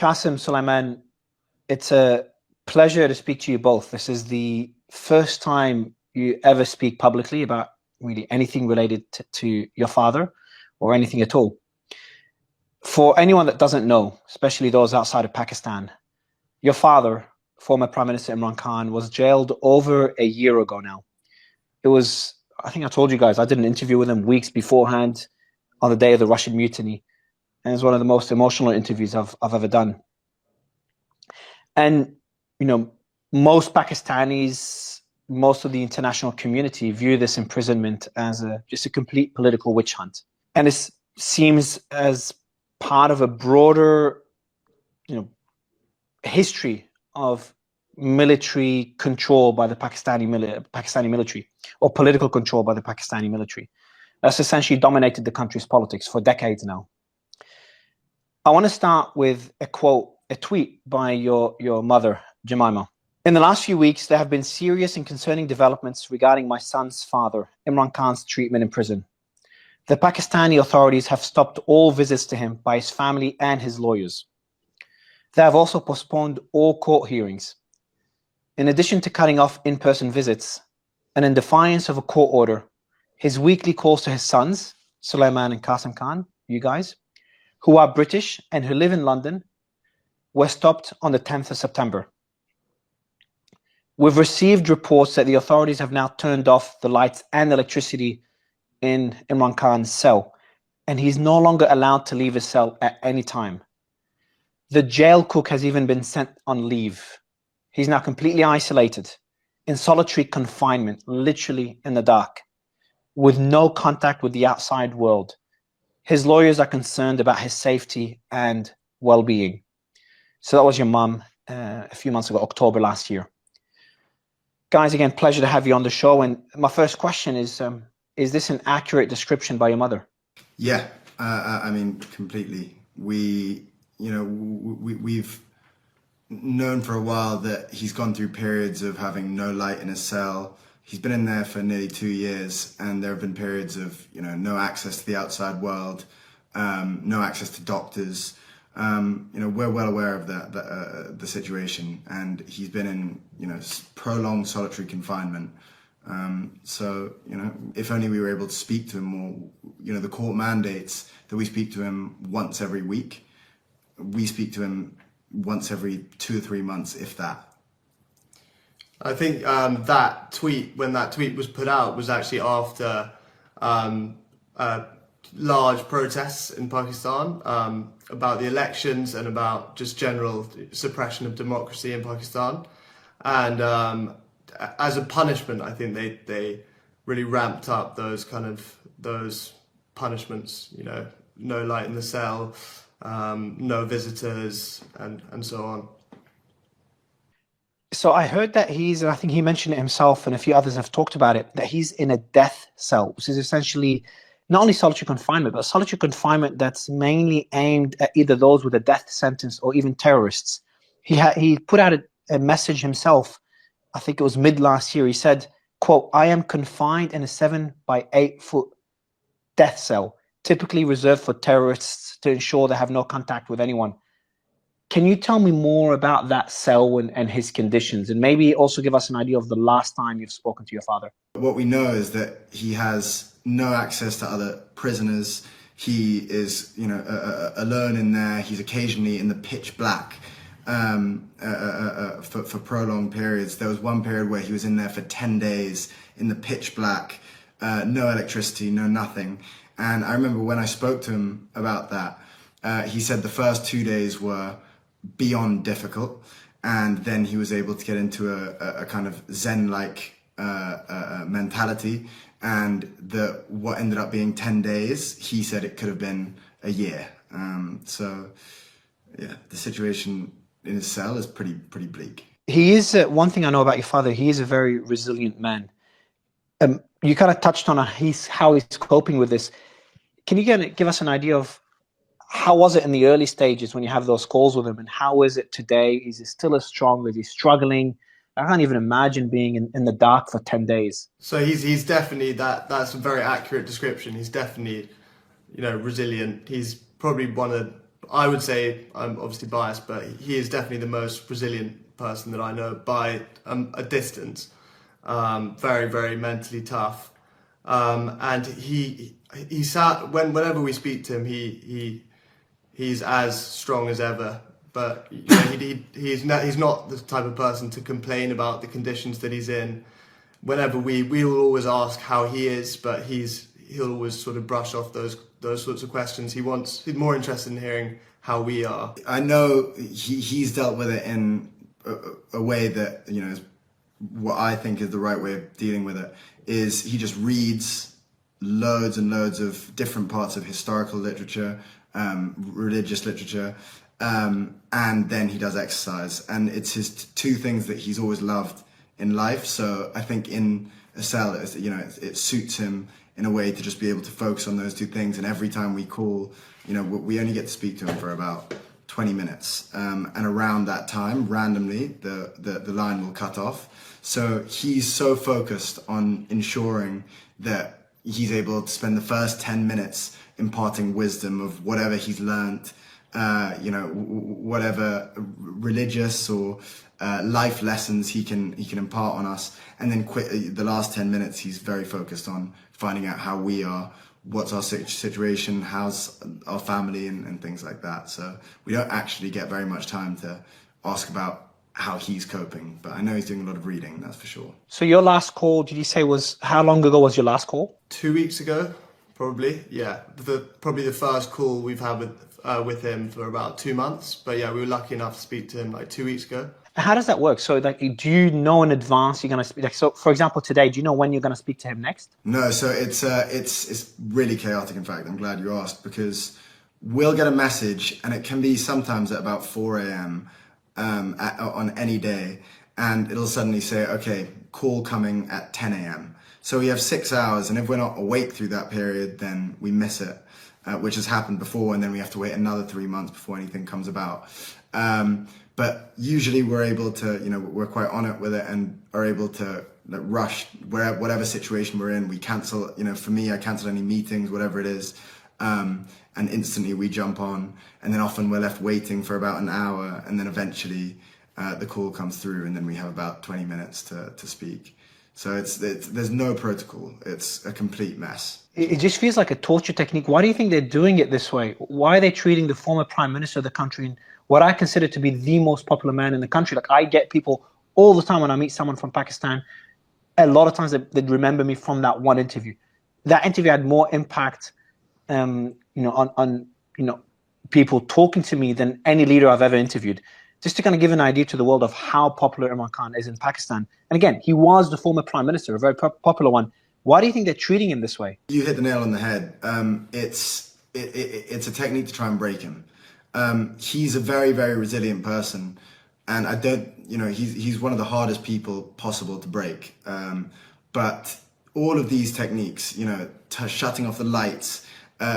Qasim, Sulaiman, it's a pleasure to speak to you both. This is the first time you ever speak publicly about really anything related to your father or anything at all. For anyone that doesn't know, especially those outside of Pakistan, your father, former Prime Minister Imran Khan, was jailed over a year ago now. It was, I think I told you guys, I did an interview with him weeks beforehand on the day of the Russian mutiny. And it's one of the most emotional interviews I've ever done. And, you know, most Pakistanis, most of the international community view this imprisonment as just a complete political witch hunt. And it seems as part of a broader, history of military control by the Pakistani military, or political control by the Pakistani military. That's essentially dominated the country's politics for decades now. I want to start with a quote, a tweet by your mother, Jemima. In the last few weeks, there have been serious and concerning developments regarding my son's father, Imran Khan's treatment in prison. The Pakistani authorities have stopped all visits to him by his family and his lawyers. They have also postponed all court hearings. In addition to cutting off in-person visits, and in defiance of a court order, his weekly calls to his sons, Sulaiman and Qasim Khan, you guys, who are British and who live in London, were stopped on the 10th of September. We've received reports that the authorities have now turned off the lights and electricity in Imran Khan's cell, and he's no longer allowed to leave his cell at any time. The jail cook has even been sent on leave. He's now completely isolated, in solitary confinement, literally in the dark, with no contact with the outside world. His lawyers are concerned about his safety and well-being. So that was your mum a few months ago, October last year. Guys, again, pleasure to have you on the show. And my first question is this an accurate description by your mother? Yeah, I mean, completely. We've known for a while that he's gone through periods of having no light in his cell. He's been in there for nearly 2 years, and there have been periods of, no access to the outside world, no access to doctors. We're well aware of the situation, and he's been in, prolonged solitary confinement. So, if only we were able to speak to him more. The court mandates that we speak to him once every week. We speak to him once every 2 or 3 months, if that. I think when that tweet was put out was actually after large protests in Pakistan about the elections and about just general suppression of democracy in Pakistan. And as a punishment, I think they really ramped up those punishments, no light in the cell, no visitors, and so on. So I heard that and I think he mentioned it himself, and a few others have talked about it, that he's in a death cell, which is essentially not only solitary confinement, but solitary confinement that's mainly aimed at either those with a death sentence or even terrorists. He put out a message himself, I think it was mid last year. He said, quote, "I am confined in a 7 by 8 foot death cell, typically reserved for terrorists to ensure they have no contact with anyone." Can you tell me more about that cell and his conditions, and maybe also give us an idea of the last time you've spoken to your father? What we know is that he has no access to other prisoners. He is, alone in there. He's occasionally in the pitch black for prolonged periods. There was one period where he was in there for 10 days in the pitch black, no electricity, no nothing. And I remember when I spoke to him about that, he said the first 2 days were beyond difficult, and then he was able to get into a kind of Zen-like mentality, and what ended up being 10 days, he said it could have been a year. So yeah, the situation in his cell is pretty bleak. He is, one thing I know about your father, he is a very resilient man. You kind of touched on how he's coping with this. Can you give us an idea of how was it in the early stages when you have those calls with him, and how is it today? Is he still as strong? Is he struggling? I can't even imagine being in the dark for 10 days. So he's definitely, that's a very accurate description. He's definitely, resilient. He's probably one of I would say, I'm obviously biased, but he is definitely the most resilient person that I know by a distance. Very, very mentally tough. And whenever we speak to him, he's as strong as ever. But you know, he's not the type of person to complain about the conditions that he's in. Whenever we will always ask how he is, but he'll always sort of brush off those sorts of questions. He's more interested in hearing how we are. I know he's dealt with it in a way that, you know, is what I think is the right way of dealing with it, is he just reads loads and loads of different parts of historical literature, religious literature, and then he does exercise. And it's his two things that he's always loved in life. So I think in a cell, you know, it suits him in a way to just be able to focus on those two things. And every time we call, you know, we only get to speak to him for about 20 minutes. And around that time, randomly, the line will cut off. So he's so focused on ensuring that he's able to spend the first 10 minutes imparting wisdom of whatever he's learnt, you know, whatever religious or life lessons he can impart on us. And then the last 10 minutes, he's very focused on finding out how we are, what's our situation, how's our family, and things like that. So we don't actually get very much time to ask about how he's coping, but I know he's doing a lot of reading, that's for sure. So your last call, did you say how long ago was your last call? 2 weeks ago, probably. Yeah, probably the first call we've had with him for about 2 months. But yeah, we were lucky enough to speak to him like 2 weeks ago. How does that work? So, like, do you know in advance you're going to speak? Like, so, for example, today, do you know when you're going to speak to him next? No, so it's really chaotic. In fact, I'm glad you asked, because we'll get a message, and it can be sometimes at about 4 a.m. On any day, and it'll suddenly say, okay, call coming at 10 a.m. So we have 6 hours, and if we're not awake through that period, then we miss it, which has happened before, and then we have to wait another 3 months before anything comes about. But usually we're able to, you know, we're quite on it with it and are able to rush whatever situation we're in. We cancel, you know, for me, I cancel any meetings, whatever it is, and instantly we jump on, and then often we're left waiting for about an hour, and then eventually the call comes through, and then we have about 20 minutes to speak. So there's no protocol. It's a complete mess. It just feels like a torture technique. Why do you think they're doing it this way? Why are they treating the former prime minister of the country, and what I consider to be the most popular man in the country? Like, I get people all the time when I meet someone from Pakistan, a lot of times they remember me from that one interview. That interview had more impact, you know, on you know, people talking to me than any leader I've ever interviewed. Just to kind of give an idea to the world of how popular Imran Khan is in Pakistan. And again, he was the former prime minister, a very popular one. Why do you think they're treating him this way? You hit the nail on the head. It's a technique to try and break him. He's a very, very resilient person, and I don't, you know, he's one of the hardest people possible to break. But all of these techniques, you know, shutting off the lights,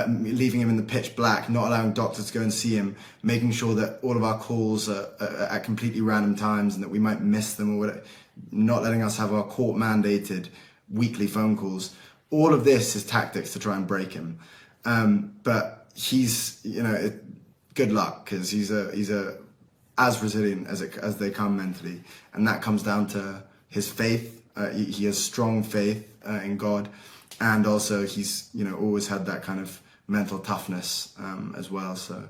leaving him in the pitch black, not allowing doctors to go and see him, making sure that all of our calls are at completely random times and that we might miss them, or whatever, not letting us have our court mandated weekly phone calls. All of this is tactics to try and break him. But he's, you know, good luck, because he's as resilient as they come mentally, and that comes down to his faith. He has strong faith in God. And also he's, you know, always had that kind of mental toughness as well. So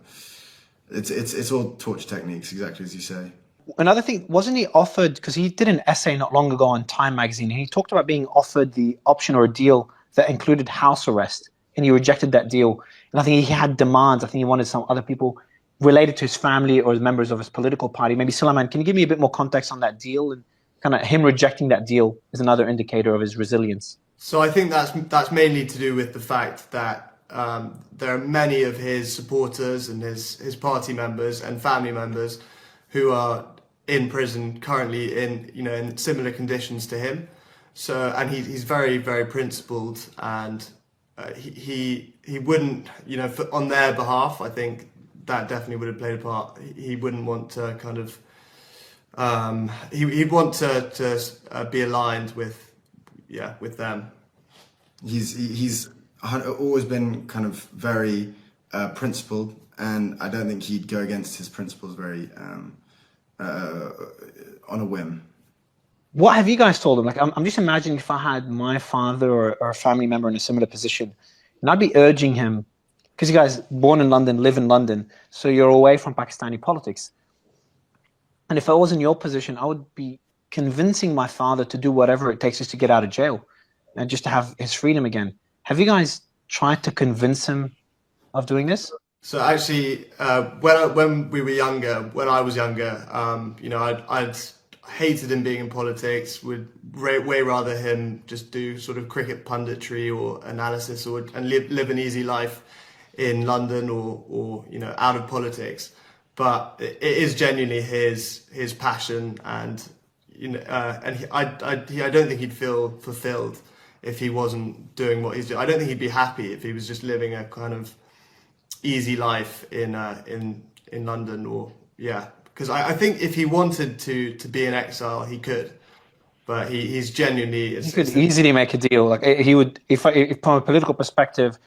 it's all torture techniques, exactly as you say. Another thing, wasn't he offered, because he did an essay not long ago on Time magazine, and he talked about being offered the option or a deal that included house arrest, and he rejected that deal. And I think he had demands. I think he wanted some other people related to his family or members of his political party. Maybe Sulaiman, can you give me a bit more context on that deal? And kind of him rejecting that deal is another indicator of his resilience. So I think that's mainly to do with the fact that there are many of his supporters and his party members and family members who are in prison currently in similar conditions to him. So, and he's very, very principled, and he wouldn't, you know, on their behalf, I think that definitely would have played a part. He wouldn't want to kind of he'd want to be aligned with them. He's always been kind of very principled, and I don't think he'd go against his principles very on a whim. What have you guys told him? Like, I'm just imagining if I had my father or a family member in a similar position, and I'd be urging him, because you guys born in London, live in London, so you're away from Pakistani politics. And if I was in your position, I would be convincing my father to do whatever it takes just to get out of jail and just to have his freedom again. Have you guys tried to convince him of doing this? So actually, when we were younger, when I was younger, you know, I'd hated him being in politics. Would way rather him just do sort of cricket punditry or analysis, and live an easy life in London or you know, out of politics. But it is genuinely his passion, and you know, and I don't think he'd feel fulfilled if he wasn't doing what he's doing. I don't think he'd be happy if he was just living a kind of easy life in London, or yeah. Because I think if he wanted to be in exile, he could, but he's genuinely. He could easily make a deal. Like he would, if from a political perspective,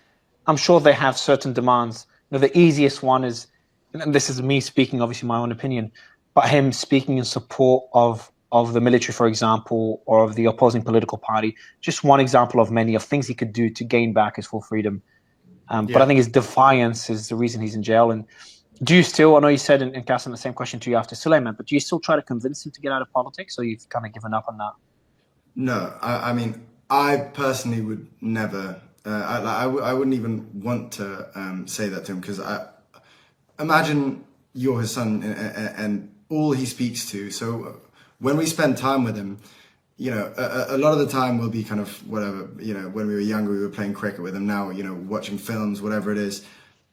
I'm sure they have certain demands. You know, the easiest one is, and this is me speaking, obviously my own opinion, but him speaking in support of the military, for example, or of the opposing political party. Just one example of many of things he could do to gain back his full freedom. But I think his defiance is the reason he's in jail. And do you still, I know you said in Qasim, the same question to you after Suleiman, but do you still try to convince him to get out of politics, or you've kind of given up on that? No, I mean, I personally would never, I wouldn't even want to say that to him, because imagine you're his son and all he speaks to. So when we spend time with him, you know, a lot of the time we'll be kind of whatever, you know, when we were younger, we were playing cricket with him. Now, you know, watching films, whatever it is,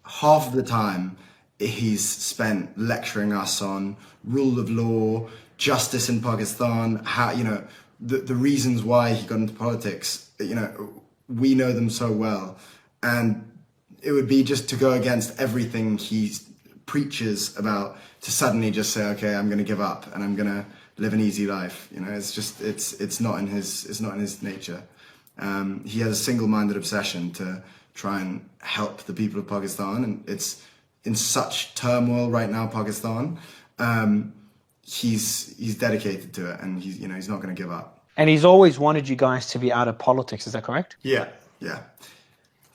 half of the time he's spent lecturing us on rule of law, justice in Pakistan, how, you know, the reasons why he got into politics. You know, we know them so well, and it would be just to go against everything he preaches about, to suddenly just say, okay, I'm going to give up and I'm going to live an easy life. You know, it's just, it's not in his nature. He has a single-minded obsession to try and help the people of Pakistan, and it's in such turmoil right now, Pakistan. He's dedicated to it, and he's not going to give up. And he's always wanted you guys to be out of politics. Is that correct? Yeah. Yeah.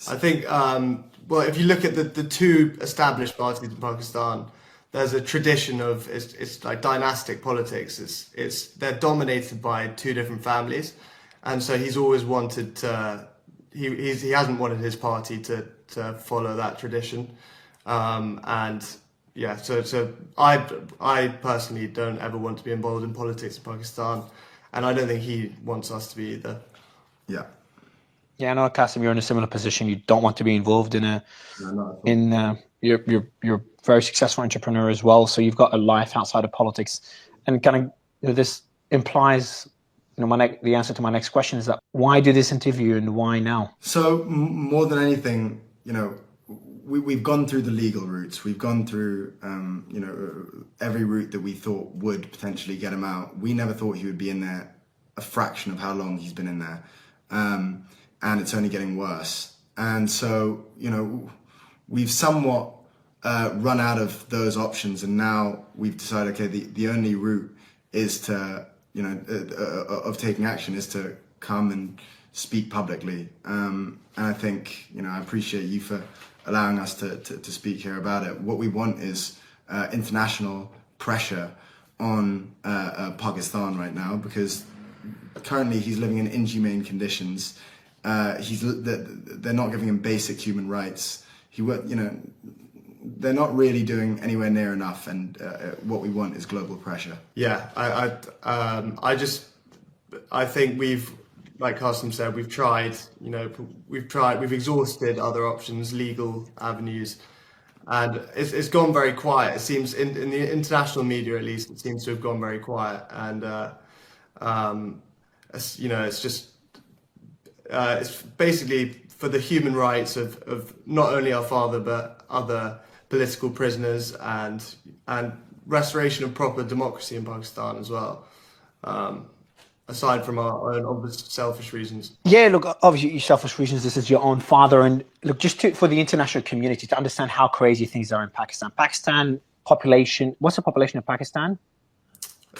I think, well, if you look at the two established parties in Pakistan, there's a tradition of, it's like dynastic politics. They're dominated by two different families, and so he's always wanted to. He hasn't wanted his party to follow that tradition, and yeah. So I personally don't ever want to be involved in politics in Pakistan, and I don't think he wants us to be either. Yeah. Yeah, I know, Qasim, you're in a similar position. You don't want to be involved in you're a very successful entrepreneur as well, so you've got a life outside of politics, and kind of this implies, the answer to my next question is that why do this interview and why now? So more than anything, we've gone through the legal routes. We've gone through, every route that we thought would potentially get him out. We never thought he would be in there a fraction of how long he's been in there. And it's only getting worse. And so, we've somewhat run out of those options. And now we've decided, okay, the only route is to, of taking action is to come and speak publicly. And I think, I appreciate you for allowing us to speak here about it. What we want is international pressure on Pakistan right now, because currently he's living in inhumane conditions. They're not giving him basic human rights. They're not really doing anywhere near enough, and what we want is global pressure. Yeah, I think we've, like Qasim said, we've tried. We've exhausted other options, legal avenues, and it's gone very quiet. It seems in the international media, at least, it seems to have gone very quiet, and it's just. It's basically for the human rights of not only our father but other political prisoners, and restoration of proper democracy in Pakistan as well. aside from our own obvious selfish reasons? Yeah, look, obviously, your selfish reasons, this is your own father. And look, for the international community to understand how crazy things are in Pakistan. Pakistan population, what's the population of Pakistan?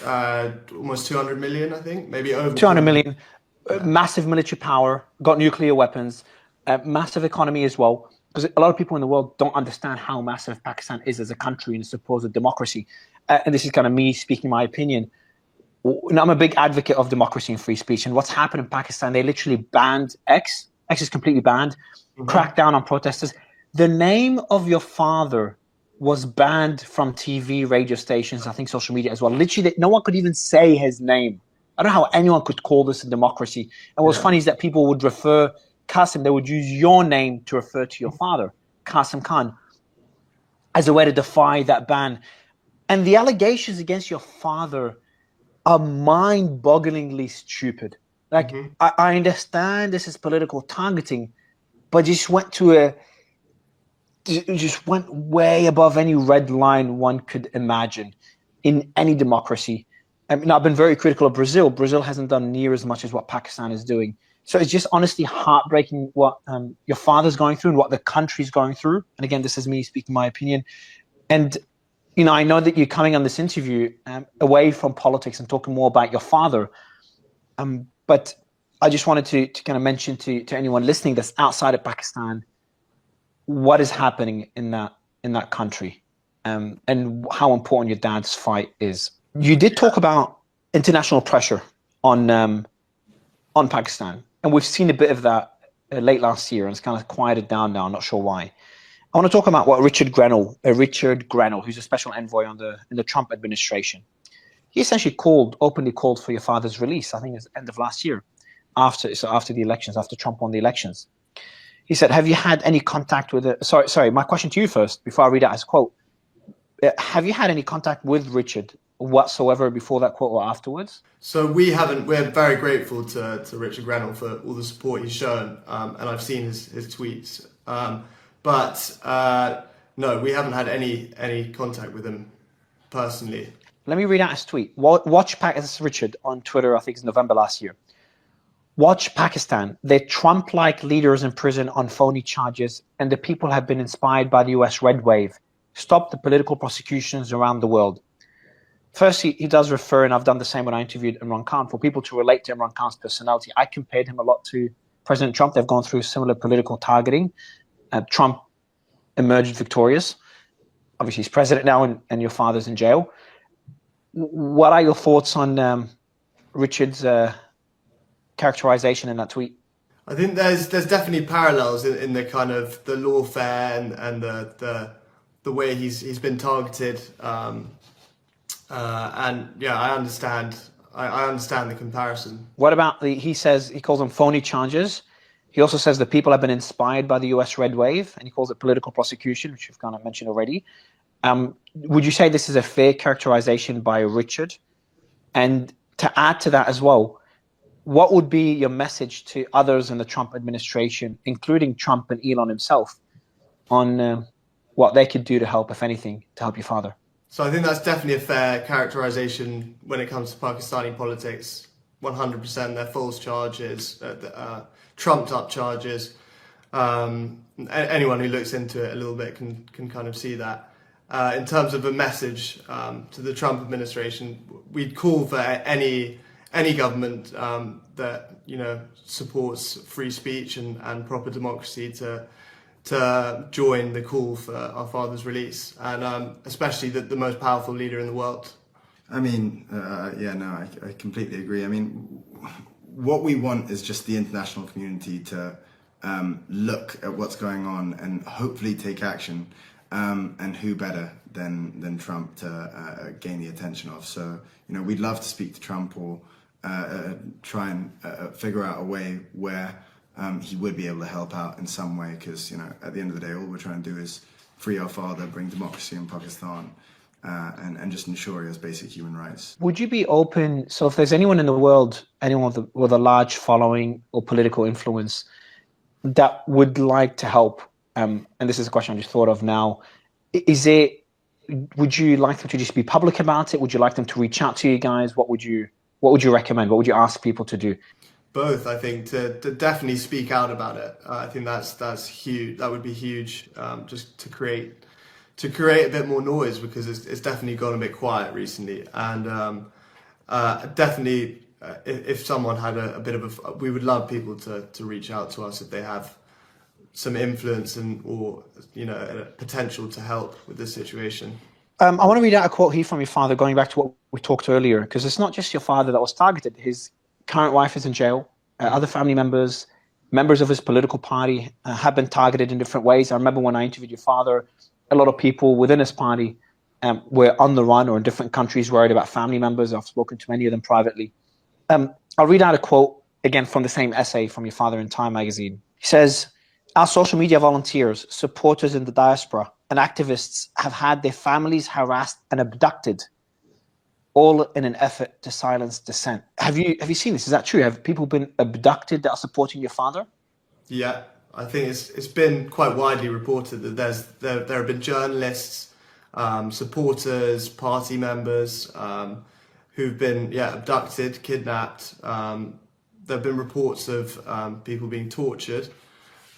Almost 200 million, I think, maybe over 200 million. Massive military power, got nuclear weapons, massive economy as well. Because a lot of people in the world don't understand how massive Pakistan is as a country and a supposed democracy. And this is kind of me speaking my opinion. I'm a big advocate of democracy and free speech. And what's happened in Pakistan, they literally banned X. X is completely banned, cracked down on protesters. The name of your father was banned from TV, radio stations, I think social media as well. Literally, no one could even say his name. I don't know how anyone could call this a democracy. And what's funny is that people would refer Qasim, they would use your name to refer to your father, Qasim Khan, as a way to defy that ban. And the allegations against your father are mind-bogglingly stupid. Like, I understand this is political targeting, but just went way above any red line one could imagine in any democracy. I mean, I've been very critical of Brazil. Brazil hasn't done near as much as what Pakistan is doing. So it's just honestly heartbreaking what your father's going through and what the country's going through. And again, this is me speaking my opinion. And you know, I know that you're coming on this interview away from politics and talking more about your father. But I just wanted to kind of mention to anyone listening that's outside of Pakistan what is happening in that country and how important your dad's fight is. You did talk about international pressure on Pakistan, and we've seen a bit of that late last year, and it's kind of quieted down now. I'm not sure why. I want to talk about what Richard Grenell, who's a special envoy in the Trump administration. He essentially openly called for your father's release. I think it's the end of last year, after the elections, after Trump won the elections. He said, "Have you had any contact with it?" Sorry. My question to you first, before I read out his quote: have you had any contact with Richard whatsoever before that quote or afterwards? So we haven't. We're very grateful to Richard Grenell for all the support he's shown, and I've seen his tweets. But no, we haven't had any contact with him personally. Let me read out his tweet. This is Richard on Twitter, I think it's November last year. Watch Pakistan. They're Trump-like leaders in prison on phony charges, and the people have been inspired by the US red wave. Stop the political prosecutions around the world. First, he does refer, and I've done the same when I interviewed Imran Khan, for people to relate to Imran Khan's personality. I compared him a lot to President Trump. They've gone through similar political targeting. Trump emerged victorious. Obviously, he's president now, and your father's in jail. What are your thoughts on Richard's characterization in that tweet? I think there's definitely parallels in the kind of the lawfare and the way he's been targeted. And yeah, I understand the comparison. What about he calls them phony charges. He also says that people have been inspired by the US red wave, and he calls it political prosecution, which you've kind of mentioned already. Would you say this is a fair characterization by Richard? And to add to that as well, what would be your message to others in the Trump administration, including Trump and Elon himself, on what they could do to help, if anything, to help your father? So I think that's definitely a fair characterization when it comes to Pakistani politics. 100%, they're false charges, trumped up charges. Anyone who looks into it a little bit can kind of see that. In terms of a message to the Trump administration, we'd call for any government that supports free speech and proper democracy to join the call for our father's release, and especially the most powerful leader in the world. I mean, I completely agree. I mean, what we want is just the international community to look at what's going on and hopefully take action. And who better than Trump to gain the attention of? So, we'd love to speak to Trump or try and figure out a way where he would be able to help out in some way, because at the end of the day, all we're trying to do is free our father, bring democracy in Pakistan, and just ensure he has basic human rights. Would you be open? So if there's anyone in the world, anyone with a large following or political influence that would like to help, and this is a question I just thought of now, would you like them to just be public about it? Would you like them to reach out to you guys? What would you What would you recommend? What would you ask people to do? Both, I think, to definitely speak out about it. I think that's huge. That would be huge, just to create a bit more noise, because it's definitely gone a bit quiet recently. And definitely, if someone had a bit of we would love people to reach out to us if they have some influence or a potential to help with this situation. I want to read out a quote here from your father, going back to what we talked earlier, because it's not just your father that was targeted. His current wife is in jail. Other family members of his political party have been targeted in different ways. I remember when I interviewed your father, a lot of people within his party were on the run or in different countries worried about family members. I've spoken to many of them privately. I'll read out a quote again from the same essay from your father in Time magazine. He says, "Our social media volunteers, supporters in the diaspora, and activists have had their families harassed and abducted, all in an effort to silence dissent." Have you seen this? Is that true? Have people been abducted that are supporting your father? Yeah, I think it's been quite widely reported that there have been journalists, supporters, party members who've been abducted, kidnapped. There have been reports of people being tortured.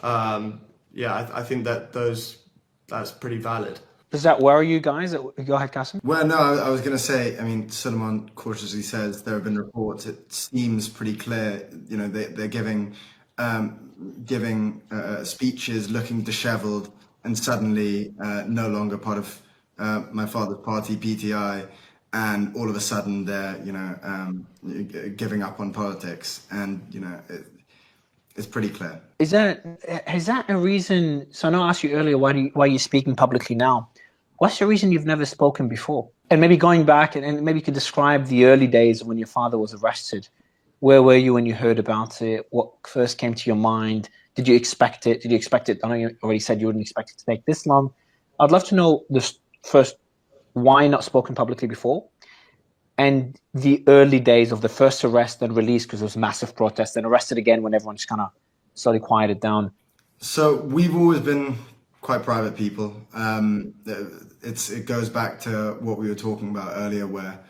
I think that's pretty valid. Does that worry you guys? Go ahead, Qasim. Well, no, I was going to say, I mean, Suleiman cautiously says there have been reports. It seems pretty clear, they're giving speeches looking disheveled and suddenly no longer part of my father's party, PTI, and all of a sudden they're, giving up on politics, and, it's pretty clear. Is that a reason? So I know I asked you earlier, why are you speaking publicly now? What's the reason you've never spoken before? And maybe going back and maybe you could describe the early days when your father was arrested. Where were you when you heard about it? What first came to your mind? Did you expect it? I know you already said you wouldn't expect it to take this long. I'd love to know this first, why not spoken publicly before? And the early days of the first arrest and release, because there was massive protest, and arrested again when everyone just kind of slowly quieted down. So we've always been quite private people. It goes back to what we were talking about earlier, where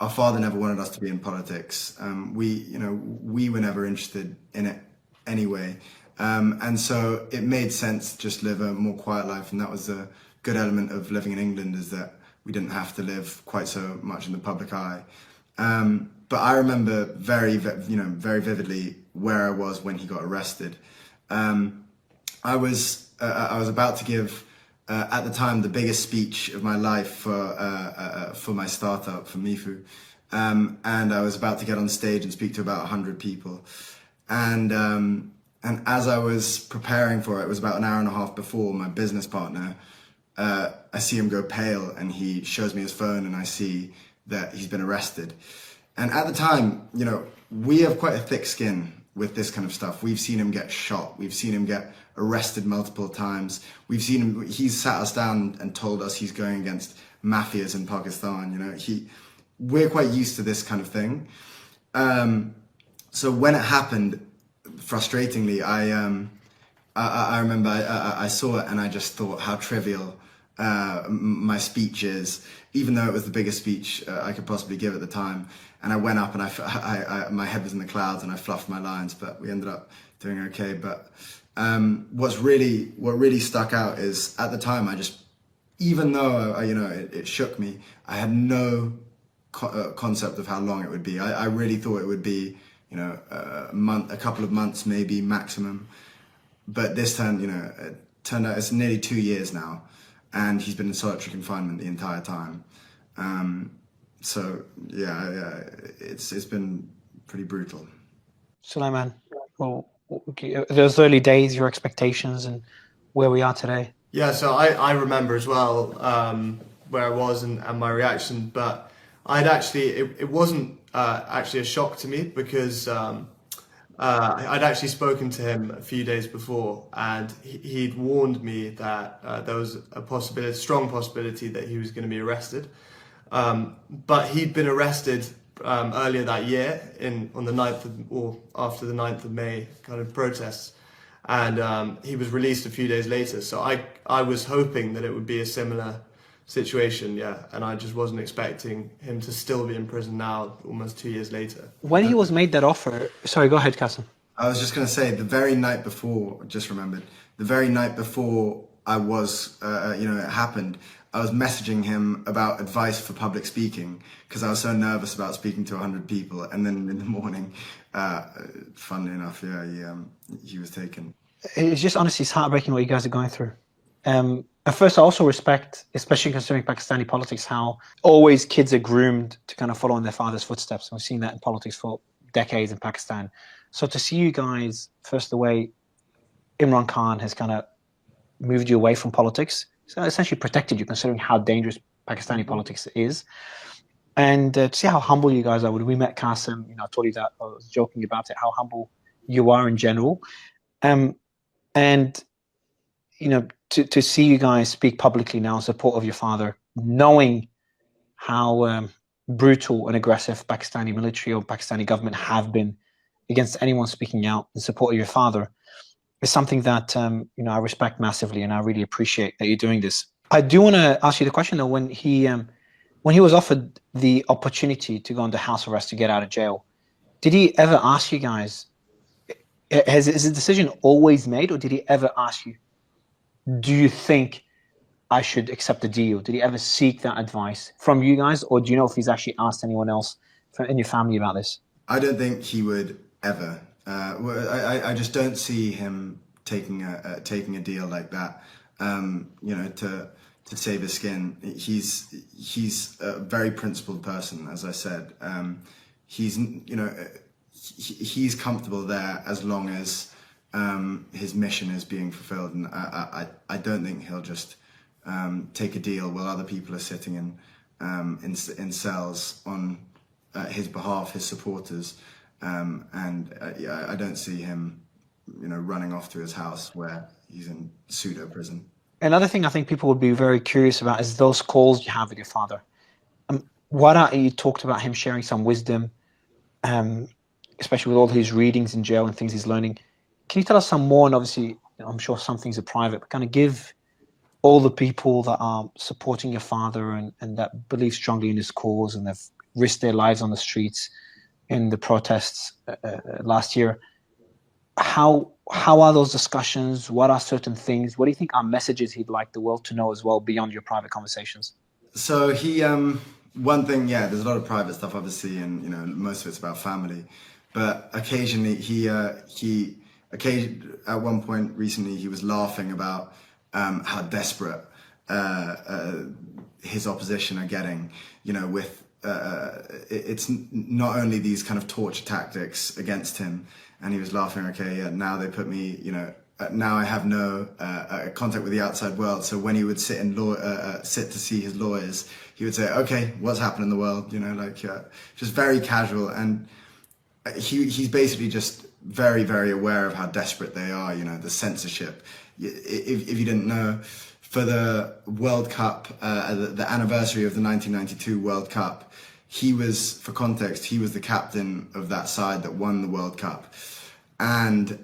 our father never wanted us to be in politics. We were never interested in it anyway. And so it made sense to just live a more quiet life. And that was a good element of living in England, is that we didn't have to live quite so much in the public eye. But I remember very vividly where I was when he got arrested. I was about to give, at the time, the biggest speech of my life for my startup, for Mifu. And I was about to get on stage and speak to about 100 people. And as I was preparing for it was about an hour and a half before, my business partner, I see him go pale, and he shows me his phone, and I see that he's been arrested. And at the time, we have quite a thick skin with this kind of stuff. We've seen him get shot. We've seen him get arrested multiple times. We've seen him, he's sat us down and told us he's going against mafias in Pakistan. We're quite used to this kind of thing. So when it happened, frustratingly, I remember I saw it, and I just thought how trivial my speech is, even though it was the biggest speech I could possibly give at the time. And I went up, and I my head was in the clouds, and I fluffed my lines, but we ended up doing okay. But what really stuck out is, at the time, even though it shook me, I had no concept of how long it would be. I really thought it would be a couple of months maybe maximum. But this time, it turned out it's nearly 2 years now, and he's been in solitary confinement the entire time. It's been pretty brutal. Sulaiman, well, those early days, your expectations, and where we are today. Yeah, so I remember as well where I was and my reaction, but it wasn't actually a shock to me, because I'd actually spoken to him a few days before, and he'd warned me that there was a strong possibility that he was going to be arrested. But he'd been arrested earlier that year on the 9th or after the 9th of May kind of protests, and he was released a few days later. So I was hoping that it would be a similar situation, yeah. And I just wasn't expecting him to still be in prison now, almost 2 years later. When he was made that offer, sorry, go ahead, Qasim. I was just going to say, the very night before, just remembered, the very night before I was, it happened, I was messaging him about advice for public speaking because I was so nervous about speaking to 100 people. And then in the morning, funnily enough, he was taken. It's just honestly, it's heartbreaking what you guys are going through. At first, I also respect, especially considering Pakistani politics, how always kids are groomed to kind of follow in their father's footsteps. We've seen that in politics for decades in Pakistan. So to see you guys, first, the way Imran Khan has kind of moved you away from politics, so essentially protected you, considering how dangerous Pakistani politics is. And to see how humble you guys are. When we met Qasim, I told you that, I was joking about it, how humble you are in general. And to see you guys speak publicly now in support of your father, knowing how brutal and aggressive Pakistani military or Pakistani government have been against anyone speaking out in support of your father, is something that I respect massively, and I really appreciate that you're doing this. I do want to ask you the question though. When he was offered the opportunity to go under house arrest to get out of jail, did he ever ask you guys? Is the decision always made, or did he ever ask you, do you think I should accept the deal? Did he ever seek that advice from you guys, or do you know if he's actually asked anyone else in your family about this? I don't think he would ever. I just don't see him taking a deal like that. To save his skin. He's a very principled person, as I said. He's comfortable there as long as his mission is being fulfilled, and I don't think he'll just take a deal while other people are sitting in cells on his behalf, his supporters, I don't see him, running off to his house where he's in pseudo prison. Another thing I think people would be very curious about is those calls you have with your father. You talked about him sharing some wisdom, especially with all his readings in jail and things he's learning. Can you tell us some more? And obviously, I'm sure some things are private, but kind of give all the people that are supporting your father and that believe strongly in his cause and have risked their lives on the streets in the protests last year. How are those discussions? What are certain things? What do you think are messages he'd like the world to know as well beyond your private conversations? So he, one thing, there's a lot of private stuff obviously, and most of it's about family. But occasionally at one point recently, he was laughing about how desperate his opposition are getting. With it's not only these kind of torture tactics against him. And he was laughing, now they put me, now I have no contact with the outside world. So when he would sit to see his lawyers, he would say, okay, what's happened in the world? Just very casual. And he's basically just very, very aware of how desperate they are, the censorship. If you didn't know, for the World Cup, the anniversary of the 1992 World Cup, for context, he was the captain of that side that won the World Cup. And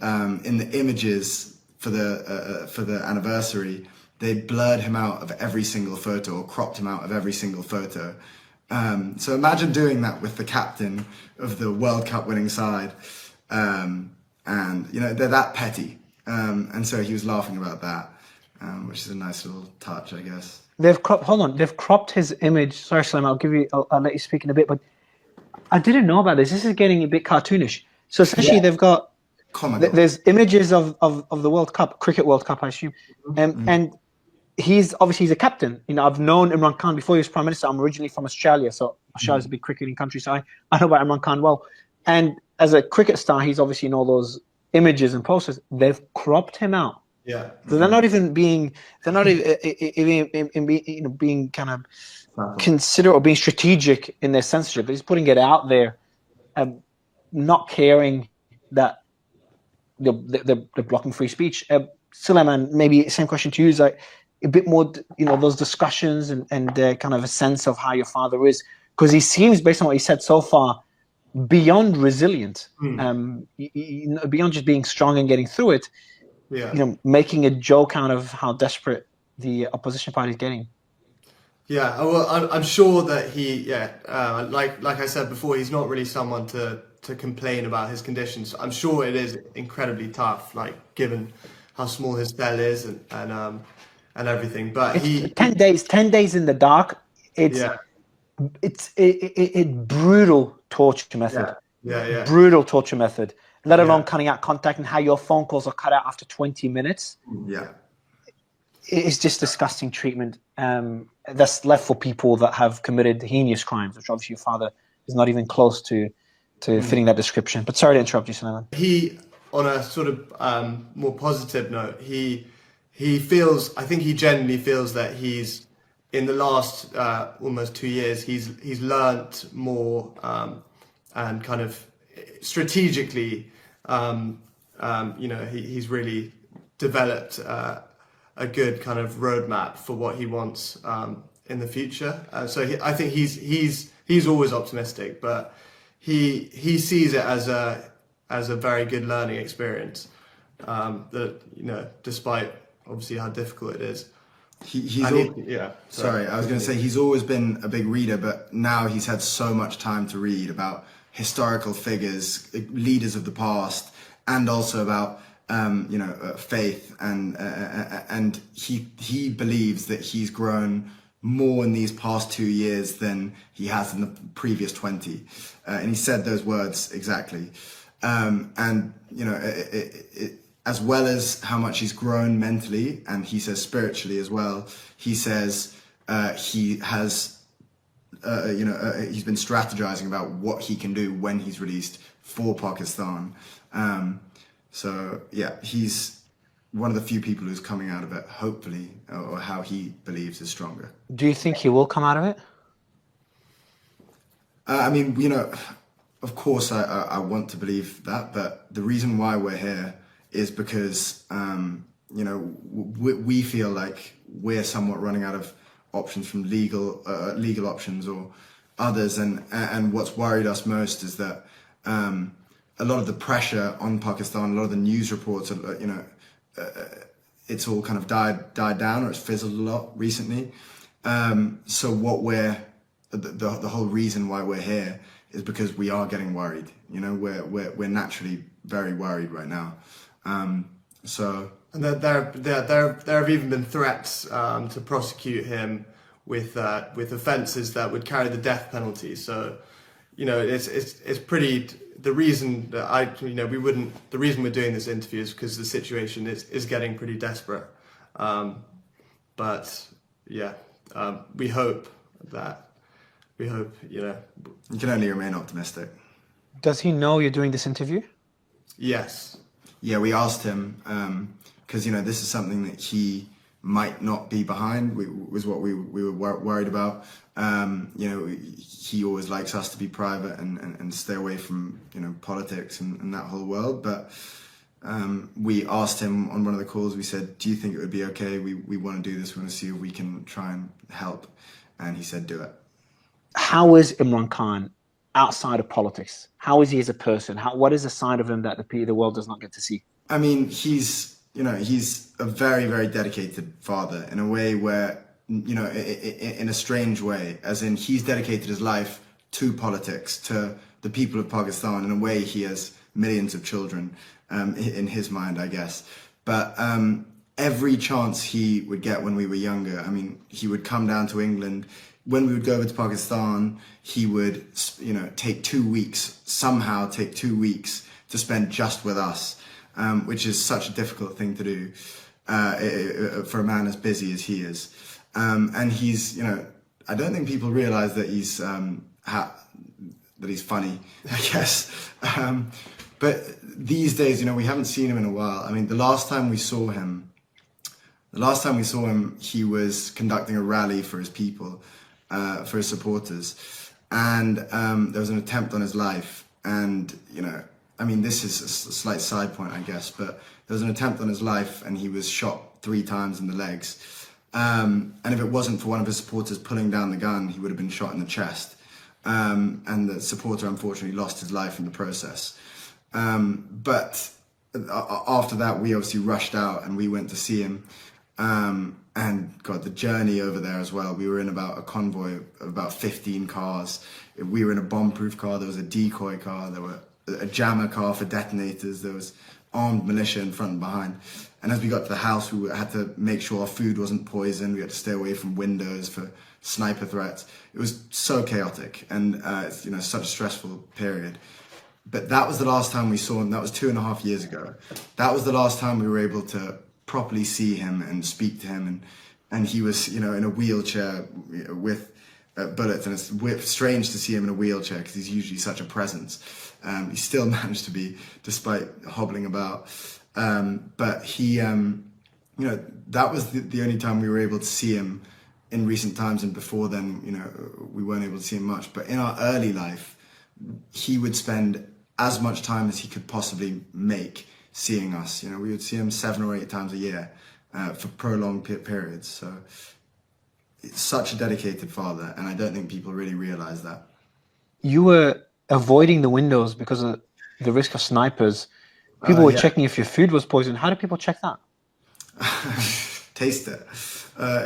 in the images for the anniversary, they blurred him out of every single photo, or cropped him out of every single photo. So imagine doing that with the captain of the World Cup winning side. And they're that petty. And so he was laughing about that, which is a nice little touch, I guess. They've cropped his image. Sorry, Salim, I'll let you speak in a bit, but I didn't know about this. This is getting a bit cartoonish. So essentially they've got, there's images of the World Cup, Cricket World Cup, I assume. And he's a captain. I've known Imran Khan before he was Prime Minister. I'm originally from Australia, so Australia's a big cricketing country, so I know about Imran Khan well. And as a cricket star, he's obviously in all those images and posters. They've cropped him out. Yeah. So they're not even being kind of considerate or being strategic in their censorship. They're just putting it out there, not caring that they're blocking free speech. Suleiman, maybe same question to you, is like a bit more, those discussions and kind of a sense of how your father is, because he seems, based on what he said so far, beyond resilient, beyond just being strong and getting through it. Yeah. Making a joke out of how desperate the opposition party is getting. Yeah, well, I'm sure that like I said before, he's not really someone to complain about his conditions. I'm sure it is incredibly tough, like given how small his cell is and everything. But it's 10 days in the dark. It's brutal torture method. Yeah. Brutal torture method. Let alone cutting out contact and how your phone calls are cut out after 20 minutes. Yeah. It's just disgusting treatment. That's left for people that have committed heinous crimes, which obviously your father is not even close to fitting that description. But sorry to interrupt you, Sulaiman. He, on a sort of more positive note, he feels, I think he genuinely feels that he's, in the last almost 2 years, he's learnt more and kind of strategically, he's really developed a good kind of roadmap for what he wants in the future. So I think he's always optimistic, but he sees it as a very good learning experience. That despite obviously how difficult it is. Sorry, I was going to say he's always been a big reader, but now he's had so much time to read about historical figures, leaders of the past, and also about faith, and he believes that he's grown more in these past 2 years than he has in the previous 20, and he said those words exactly. As well as how much he's grown mentally, and he says spiritually as well, he says he has he's been strategizing about what he can do when he's released for Pakistan. So yeah, he's one of the few people who's coming out of it, hopefully, or how he believes is stronger. Do you think he will come out of it? Of course I want to believe that, but the reason why we're here is because, we feel like we're somewhat running out of options from legal options or others. And what's worried us most is that a lot of the pressure on Pakistan, a lot of the news reports, it's all kind of died down, or it's fizzled a lot recently. So the whole reason why we're here is because we are getting worried. We're naturally very worried right now. And there have even been threats to prosecute him with offences that would carry the death penalty. So, it's pretty. The reason that the reason we're doing this interview is because the situation is getting pretty desperate. We hope. You can only remain optimistic. Does he know you're doing this interview? Yes. Yeah, we asked him because this is something that he might not be behind. Was what we were worried about. He always likes us to be private and stay away from politics and that whole world. But we asked him on one of the calls. We said, "Do you think it would be okay? We want to do this. We want to see if we can try and help." And he said, "Do it." How is Imran Khan outside of politics? How is he as a person? What is the side of him that the world does not get to see? I mean, he's a very, very dedicated father in a way where, in a strange way, as in he's dedicated his life to politics, to the people of Pakistan. In a way, he has millions of children in his mind, I guess. But every chance he would get when we were younger, he would come down to England. When we would go over to Pakistan, he would, take 2 weeks, somehow take 2 weeks to spend just with us, which is such a difficult thing to do for a man as busy as he is. And he's, I don't think people realize that he's funny, I guess. But these days, we haven't seen him in a while. The last time we saw him, he was conducting a rally for his people. For his supporters, and there was an attempt on his life, and this is a slight side point, I guess, but there was an attempt on his life and he was shot 3 times in the legs, and if it wasn't for one of his supporters pulling down the gun, he would have been shot in the chest, and the supporter unfortunately lost his life in the process. But after that, we obviously rushed out and we went to see him. And God, the journey over there as well. We were in about a convoy of about 15 cars. We were in a bomb-proof car. There was a decoy car. There were a jammer car for detonators. There was armed militia in front and behind. And as we got to the house, we had to make sure our food wasn't poisoned. We had to stay away from windows for sniper threats. It was so chaotic, and it's, you know, such a stressful period. But that was the last time we saw him. That was 2.5 years ago. That was the last time we were able to properly see him and speak to him. And he was, you know, in a wheelchair with bullets. And it's strange to see him in a wheelchair because he's usually such a presence. He still managed to be, despite hobbling about. But he, you know, that was the only time we were able to see him in recent times. And before then, you know, we weren't able to see him much. But in our early life, he would spend as much time as he could possibly make seeing us. You know, we would see him 7 or 8 times a year for prolonged periods. So it's such a dedicated father, and I don't think people really realize that. You were avoiding the windows because of the risk of snipers. People were checking if your food was poisoned. How do people check that? Taste it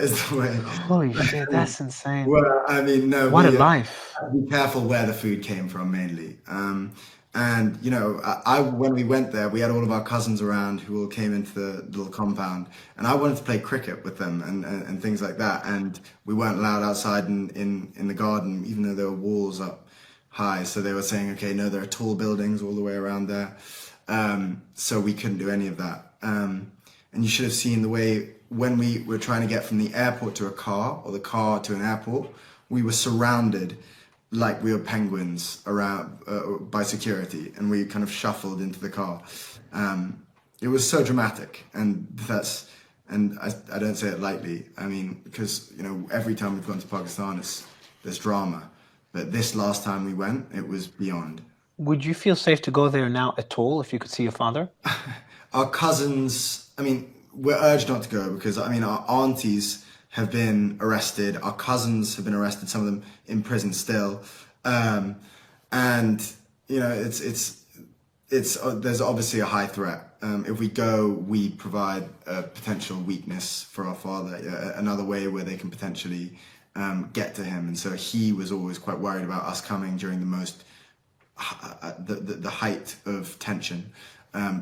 is the way. Holy shit, that's insane. Well, I mean, no. What a life. Be careful where the food came from, mainly. And, you know, when we went there, we had all of our cousins around who all came into the little compound. And I wanted to play cricket with them and things like that. And we weren't allowed outside in the garden, even though there were walls up high. So they were saying, okay, no, there are tall buildings all the way around there. So we couldn't do any of that. And you should have seen the way when we were trying to get from the airport to a car or the car to an airport, we were surrounded like we were penguins around by security, and we kind of shuffled into the car. It was so dramatic, and I don't say it lightly. I mean, because, you know, every time we've gone to Pakistan, there's drama, but this last time we went, it was beyond. Would you feel safe to go there now at all if you could see your father? Our cousins, I mean, we're urged not to go because, I mean, our aunties have been arrested. Our cousins have been arrested, some of them in prison still. And, you know, it's there's obviously a high threat. If we go, we provide a potential weakness for our father, another way where they can potentially get to him. And so he was always quite worried about us coming during the most, the height of tension,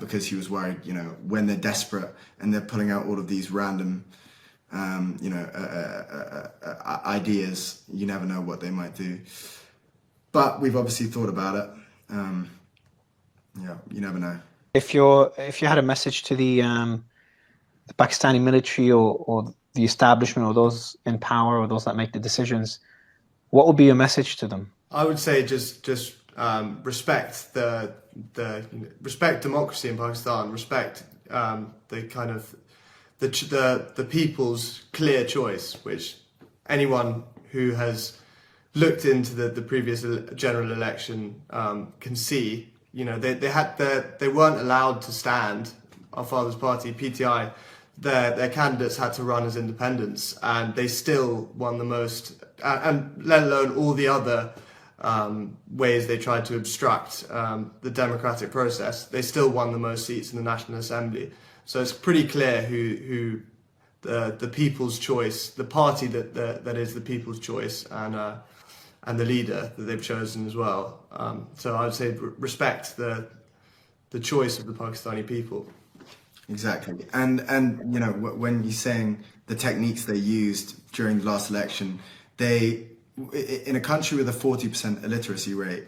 because he was worried, you know, when they're desperate and they're pulling out all of these random ideas, you never know what they might do. But we've obviously thought about it. Yeah, you never know. If you had a message to the Pakistani military or the establishment or those in power or those that make the decisions, what would be your message to them? I would say just respect respect democracy in Pakistan, respect the kind of the people's clear choice, which anyone who has looked into the previous general election can see. You know, they weren't allowed to stand. Our father's party, PTI, their candidates had to run as independents, and they still won the most. And let alone all the other ways they tried to obstruct the democratic process, they still won the most seats in the National Assembly. So it's pretty clear who the people's choice, the party that is the people's choice, and the leader that they've chosen as well. So I would say respect the choice of the Pakistani people. Exactly, and you know, when you're saying the techniques they used during the last election, in a country with a 40% illiteracy rate,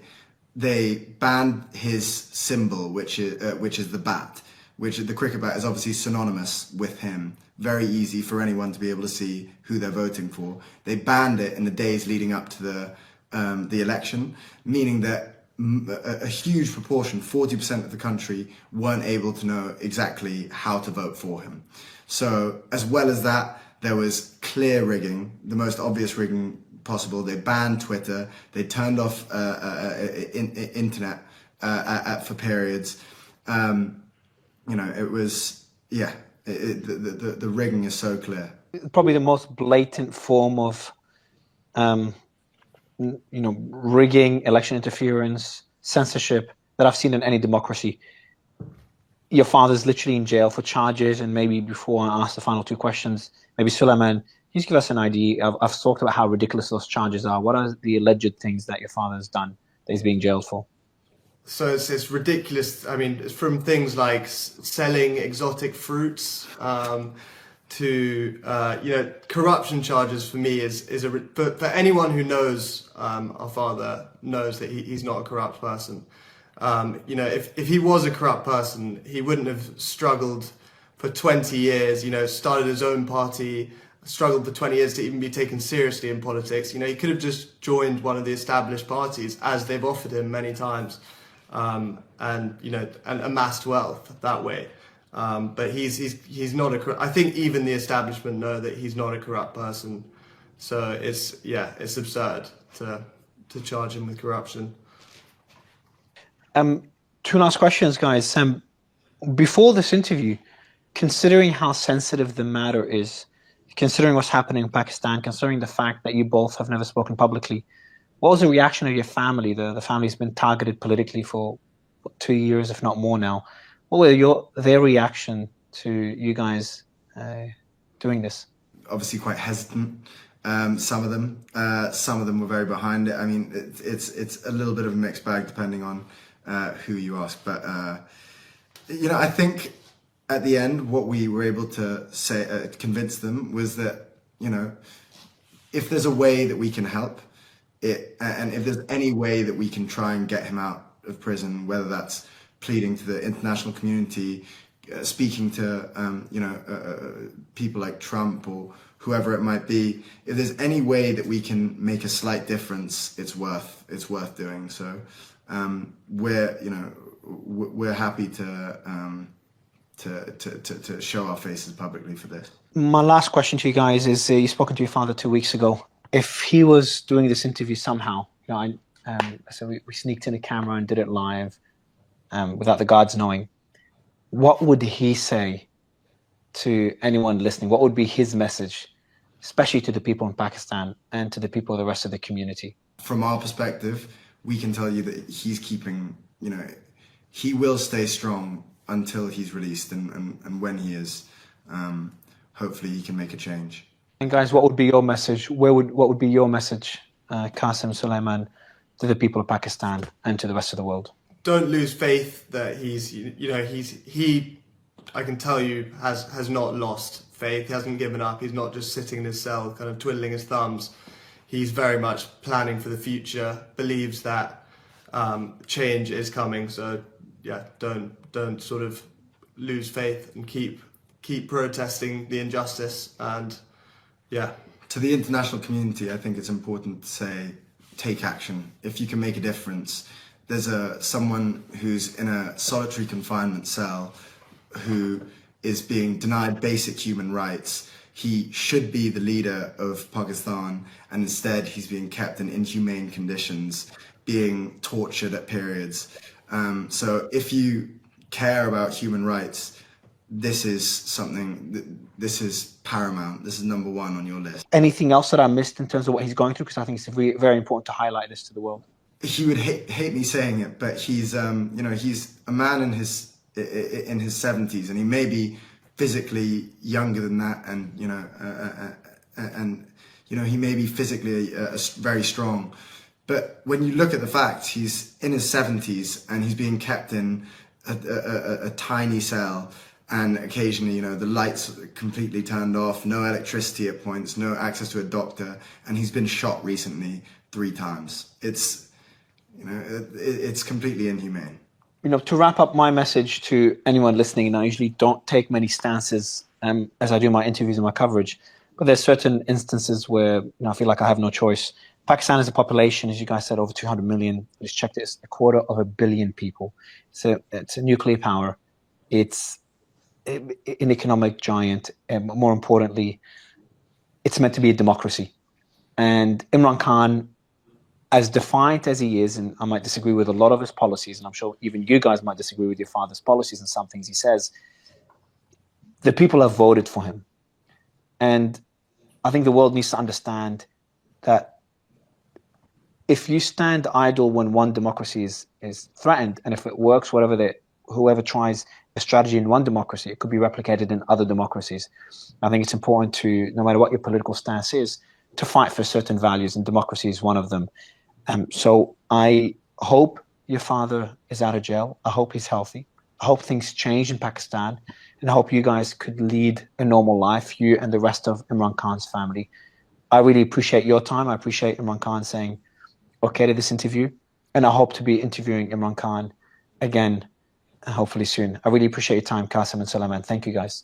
they banned his symbol, which is the bat. Which the cricket bat is obviously synonymous with him. Very easy for anyone to be able to see who they're voting for. They banned it in the days leading up to the election, meaning that a huge proportion, 40% of the country, weren't able to know exactly how to vote for him. So as well as that, there was clear rigging, the most obvious rigging possible. They banned Twitter. They turned off internet for periods. You know, it was, the rigging is so clear. Probably the most blatant form of, rigging, election interference, censorship that I've seen in any democracy. your father's literally in jail for charges, and maybe before I ask the final two questions, maybe Suleiman, just give us an idea. I've talked about how ridiculous those charges are. What are the alleged things that your father has done that he's being jailed for? So it's ridiculous. I mean, it's from things like selling exotic fruits to corruption charges. For me, for anyone who knows our father knows that he's not a corrupt person. If he was a corrupt person, he wouldn't have struggled for 20 years. Started his own party, struggled for 20 years to even be taken seriously in politics. He could have just joined one of the established parties, as they've offered him many times. And amassed wealth that way. But he's not I think even the establishment know that he's not a corrupt person. So it's absurd to charge him with corruption. Two last questions, guys. Before this interview, considering how sensitive the matter is, considering what's happening in Pakistan, considering the fact that you both have never spoken publicly, what was the reaction of your family? The family's been targeted politically for 2 years, if not more now. What were their reaction to you guys doing this? Obviously quite hesitant. Some of them were very behind it. I mean, it's a little bit of a mixed bag depending on who you ask. But I think at the end, what we were able to say, convince them, was that if there's a way that we can help, and if there's any way that we can try and get him out of prison, whether that's pleading to the international community, speaking to people like Trump or whoever it might be, if there's any way that we can make a slight difference, it's worth doing. So we're happy to show our faces publicly for this. My last question to you guys is: you spoken to your father 2 weeks ago. If he was doing this interview somehow, so we sneaked in a camera and did it live without the guards knowing, what would he say to anyone listening? What would be his message, especially to the people in Pakistan and to the people of the rest of the community? From our perspective, we can tell you that he's keeping, he will stay strong until he's released, and when he is, hopefully he can make a change. And guys, what would be your message? What would be your message, Qasim, Suleiman, to the people of Pakistan and to the rest of the world? Don't lose faith that he I can tell you has not lost faith. He hasn't given up. He's not just sitting in his cell kind of twiddling his thumbs. He's very much planning for the future, believes that change is coming. So don't sort of lose faith and keep protesting the injustice. And to the international community, I think it's important to say, take action. If you can make a difference, there's someone who's in a solitary confinement cell who is being denied basic human rights. He should be the leader of Pakistan, and instead he's being kept in inhumane conditions, being tortured at periods. So if you care about human rights, this is paramount. This is number one on your list. Anything else that I missed in terms of what he's going through? Because I think it's very important to highlight this to the world. He would hate me saying it, but he's he's a man in his 70s, and he may be physically younger than that, and he may be physically very strong. But when you look at the facts, he's in his 70s and he's being kept in a tiny cell, and occasionally, the lights are completely turned off, no electricity at points, no access to a doctor, and he's been shot recently 3 times. It's completely inhumane. To wrap up my message to anyone listening, and I usually don't take many stances as I do my interviews and my coverage, but there's certain instances where I feel like I have no choice. Pakistan is a population, as you guys said, over 200 million. I just checked it, it's 250 million people. So it's a nuclear power. It's an economic giant. And more importantly, it's meant to be a democracy. And Imran Khan, as defiant as he is, and I might disagree with a lot of his policies, and I'm sure even you guys might disagree with your father's policies and some things he says, the people have voted for him. And I think the world needs to understand that if you stand idle when one democracy is threatened, and if it works, whoever tries strategy in one democracy, it could be replicated in other democracies. I think it's important to, no matter what your political stance is, to fight for certain values, and democracy is one of them. So I hope your father is out of jail. I hope he's healthy. I hope things change in Pakistan, and I hope you guys could lead a normal life, you and the rest of Imran Khan's family. I really appreciate your time. I appreciate Imran Khan saying okay to this interview, and I hope to be interviewing Imran Khan again hopefully soon. I really appreciate your time, Qasim and Sulaiman. Thank you, guys.